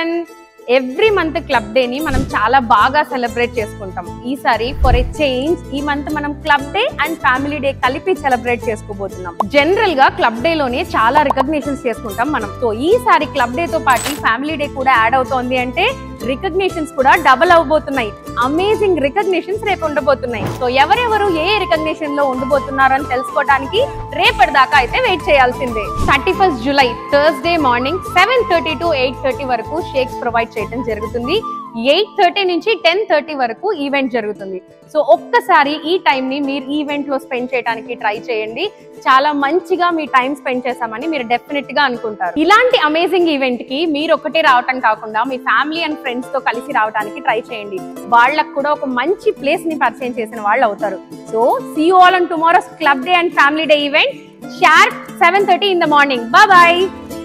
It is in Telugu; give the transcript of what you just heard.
everyone. Every month club day ని మనం చాలా బాగా సెలబ్రేట్ చేసుకుంటాం. ఈసారి ఫర్ ఎ చేంజ్ ఈ మంత్ మనం club day and family day కలిపి సెలబ్రేట్ చేసుకోబోతున్నాం. జనరల్ గా క్లబ్ డే లోనే చాలా రికగ్నిషన్స్ చేసుకుంటాం మనం. సో ఈసారి క్లబ్ డే తో పాటు ఫ్యామిలీ డే కూడా యాడ్ అవుతోంది అంటే రికగ్నిషన్స్ కూడా డబుల్ అవబోతున్నాయి. అమేజింగ్ రికగ్నిషన్స్ రేపు ఉండబోతున్నాయి. సో ఎవరెవరు ఏ రికగ్నిషన్ లో ఉండబోతున్నారని తెలుసుకోవడానికి రేపటి దాకా అయితే వెయిట్ చేయాల్సిందే. 31st July Thursday morning 7:30 to 8:30 వరకు షేక్స్ ప్రొవైడ్ చేయడం జరుగుతుంది. 8:30 నుంచి 10:30 వరకు ఈవెంట్ జరుగుతుంది. సో ఒక్కసారి ఈ టైం ని మీరు ఈవెంట్ లో స్పెండ్ చేయడానికి ట్రై చేయండి. చాలా మంచిగా మీ టైం స్పెండ్ చేసామని మీరు డెఫినెట్ గా అనుకుంటారు. ఇలాంటి అమేజింగ్ ఈవెంట్ కి మీరు ఒకటే రావటం కాకుండా మీ ఫ్యామిలీ అండ్ ఫ్రెండ్స్ తో కలిసి రావడానికి ట్రై చేయండి. వాళ్ళకు కూడా ఒక మంచి ప్లేస్ ని పరిచయం చేసిన వాళ్ళు అవుతారు. So see you all on tomorrow's club day and family day event sharp 7:30 in the morning. Bye bye.